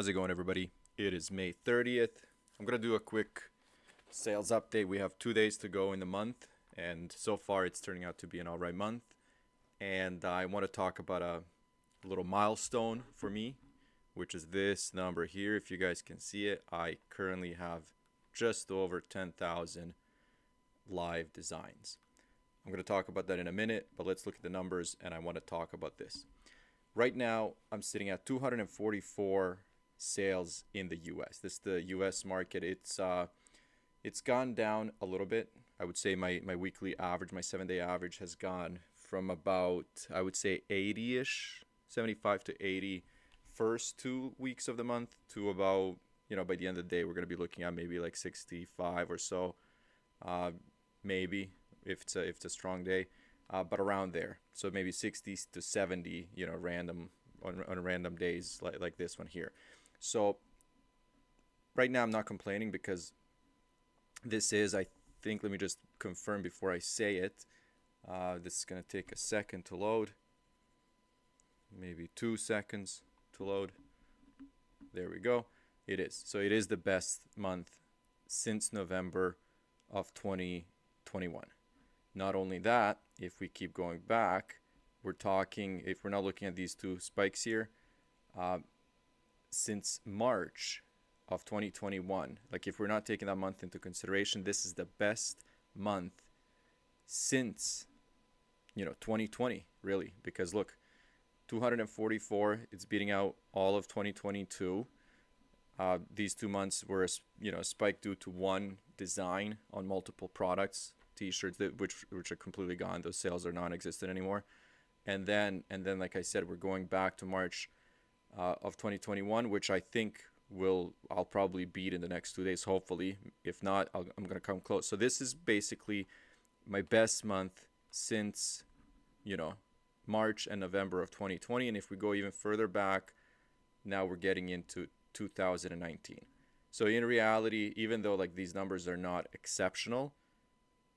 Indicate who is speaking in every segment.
Speaker 1: How's it going, everybody? It is May 30th. I'm going to do a quick sales update. We have 2 days to go in the month, and so far it's turning out to be an all right month. And I want to talk about a little milestone for me, which is this number here. If you guys can see it, I currently have just over 10,000 live designs. I'm going to talk about that in a minute, but let's look at the numbers, and I want to talk about this. Right now, I'm sitting at 244 sales in the U.S. This is the U.S. market. It's gone down a little bit. I would say my weekly average, my 7-day average has gone from about, I would say 80-ish, 75 to 80 first 2 weeks of the month to about, by the end of the day, we're going to be looking at maybe like 65 or so, maybe if it's a strong day, but around there. So maybe 60 to 70, random on random days like this one here. So right now I'm not complaining because this is, I think, let me just confirm before I say it. This is going to take a second to load, maybe 2 seconds to load. There we go. It is. So it is the best month since November of 2021. Not only that, if we keep going back, we're talking, if we're not looking at these two spikes here, since March of 2021, like if we're not taking that month into consideration, this is the best month since 2020, really, because look, 244, it's beating out all of 2022. These 2 months were a spike due to one design on multiple products, t-shirts which are completely gone. Those sales are non-existent anymore. And then like I said, we're going back to March of 2021, which I think I'll probably beat in the next 2 days, hopefully. If not, I'm going to come close. So this is basically my best month since, March and November of 2020. And if we go even further back, now we're getting into 2019. So in reality, even though like these numbers are not exceptional,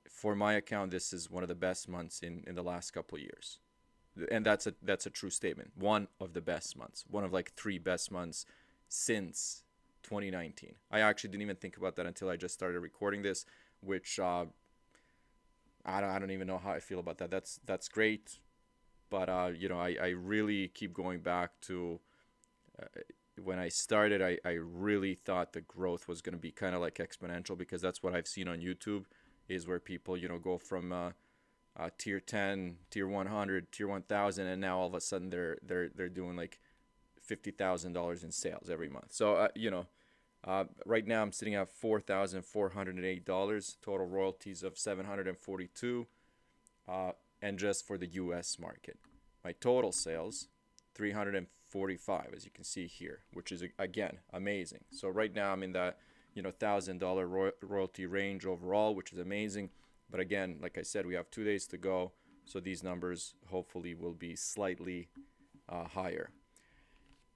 Speaker 1: for my account, this is one of the best months in the last couple of years. And that's a true statement. One of the best months, one of like 3 best months since 2019. I actually didn't even think about that until I just started recording this, which I don't even know how I feel about that. That's great, but I really keep going back to when I started. I really thought the growth was going to be kind of like exponential, because that's what I've seen on YouTube, is where people go from tier 10, tier 100, tier 1000, and now all of a sudden they're doing like $50,000 in sales every month. So right now I'm sitting at $4,408, total royalties of $742, and just for the U.S. market, my total sales $345, as you can see here, which is again amazing. So right now I'm in that $1,000 royalty range overall, which is amazing. But again, like I said, we have 2 days to go, so these numbers hopefully will be slightly higher.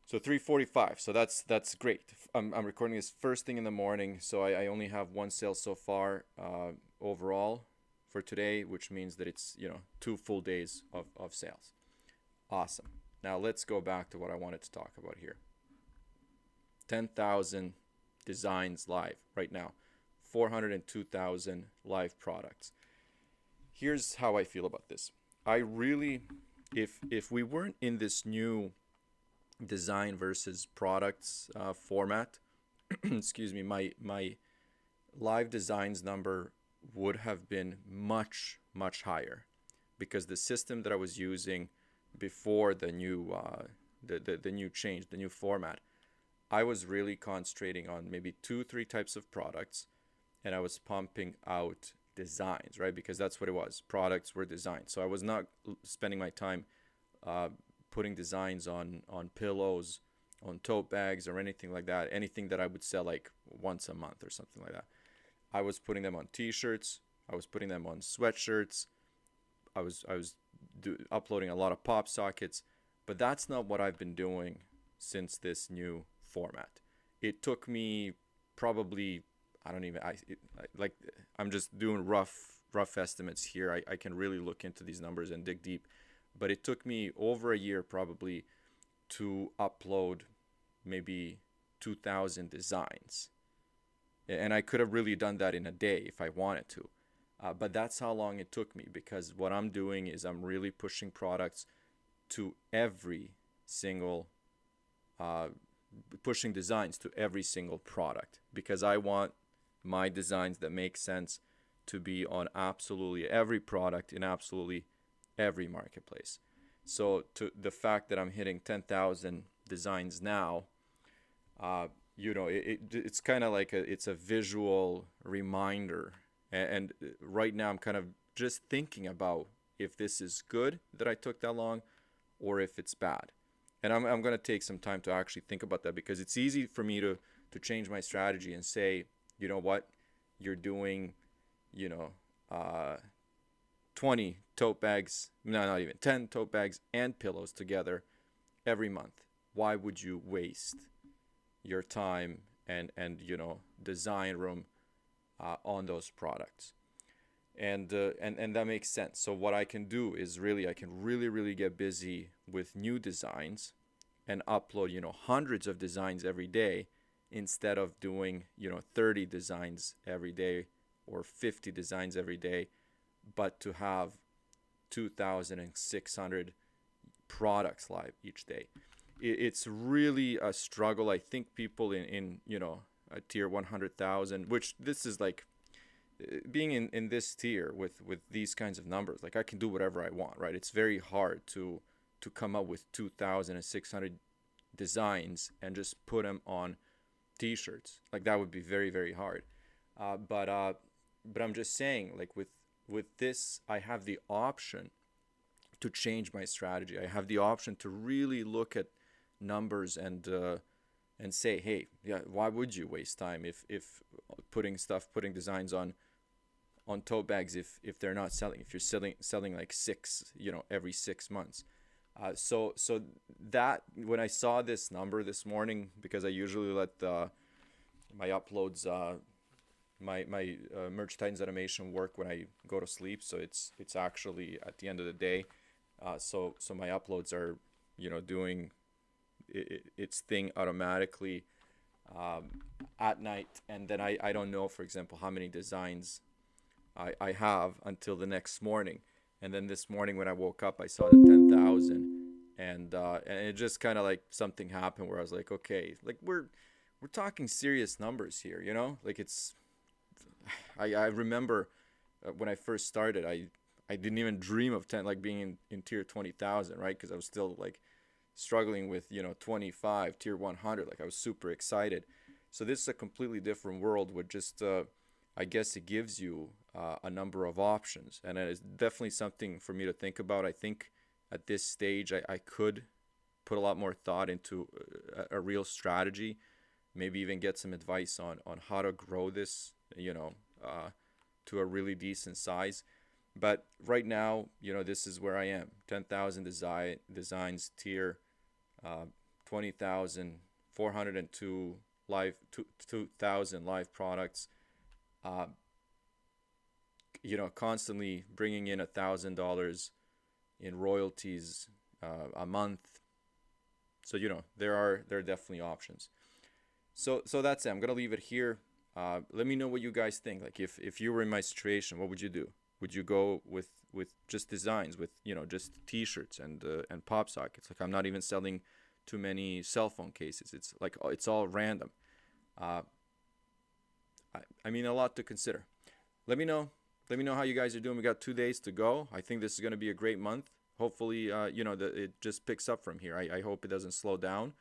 Speaker 1: So 345, so that's great. I'm recording this first thing in the morning, so I only have one sale so far overall for today, which means that it's 2 full days of sales. Awesome. Now let's go back to what I wanted to talk about here. 10,000 designs live right now. 402,000 live products. Here's how I feel about this. I really, if we weren't in this new design versus products format, excuse me, my live designs number would have been much higher, because the system that I was using before the new the new change, the new format, I was really concentrating on maybe 2-3 types of products, and I was pumping out designs, right? Because that's what it was. Products were designed. So I was not spending my time putting designs on pillows, on tote bags, or anything like that. Anything that I would sell like once a month or something like that. I was putting them on t-shirts. I was putting them on sweatshirts. I was uploading a lot of pop sockets. But that's not what I've been doing since this new format. It took me probably, I'm just doing rough estimates here. I can really look into these numbers and dig deep, but it took me over a year probably to upload maybe 2,000 designs. And I could have really done that in a day if I wanted to. But that's how long it took me, because what I'm doing is I'm really pushing products to every single, uh, pushing designs to every single product, because I want my designs that make sense to be on absolutely every product in absolutely every marketplace. So to the fact that I'm hitting 10,000 designs now, it's kind of like it's a visual reminder. And right now I'm kind of just thinking about if this is good that I took that long, or if it's bad. And I'm going to take some time to actually think about that, because it's easy for me to change my strategy and say, you know what, you're doing, you know, 20 tote bags, no, not even 10 tote bags and pillows together every month. Why would you waste your time and design room on those products? And that makes sense. So what I can do is I can really get busy with new designs and upload hundreds of designs every day, instead of doing 30 designs every day or 50 designs every day, but to have 2,600 products live each day. It's really a struggle. I think people in a tier 100,000, which this is like being in this tier with these kinds of numbers, like I can do whatever I want, right? It's very hard to come up with 2,600 designs and just put them on t-shirts. Like that would be very hard. But I'm just saying, like with this, I have the option to change my strategy. I have the option to really look at numbers and say, hey, yeah, why would you waste time if putting designs on tote bags if they're not selling, if you're selling like 6 every 6 months. So that, when I saw this number this morning, because I usually let my uploads, my Merch Titans animation work when I go to sleep, so it's actually at the end of the day. So my uploads are doing its thing automatically at night, and then I don't know, for example, how many designs I have until the next morning. And then this morning when I woke up, I saw the 10,000, and it just kind of like something happened where I was like, okay, like we're talking serious numbers here, like it's. I remember when I first started, I didn't even dream of 10, like being in tier 20,000, right? Because I was still like struggling with 25 tier 100. Like I was super excited. So this is a completely different world with just I guess it gives you a number of options, and it is definitely something for me to think about. I think at this stage I could put a lot more thought into a real strategy, maybe even get some advice on how to grow this to a really decent size. But right now, this is where I am. 10,000 designs tier, 20,402 live, 2,000 live products. Constantly bringing in $1,000 in royalties a month. So there are definitely options. So that's it. I'm gonna leave it here. Let me know what you guys think. Like if you were in my situation, what would you do? Would you go with just designs, with just t-shirts and pop sockets? Like I'm not even selling too many cell phone cases. It's like it's all random. I mean, a lot to consider. Let me know. Let me know how you guys are doing. We got 2 days to go. I think this is going to be a great month. Hopefully, it just picks up from here. I hope it doesn't slow down.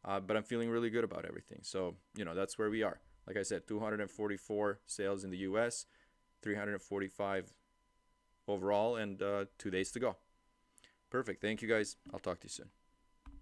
Speaker 1: But I'm feeling really good about everything. So, that's where we are. Like I said, 244 sales in the US, 345 overall, and 2 days to go. Perfect. Thank you guys. I'll talk to you soon.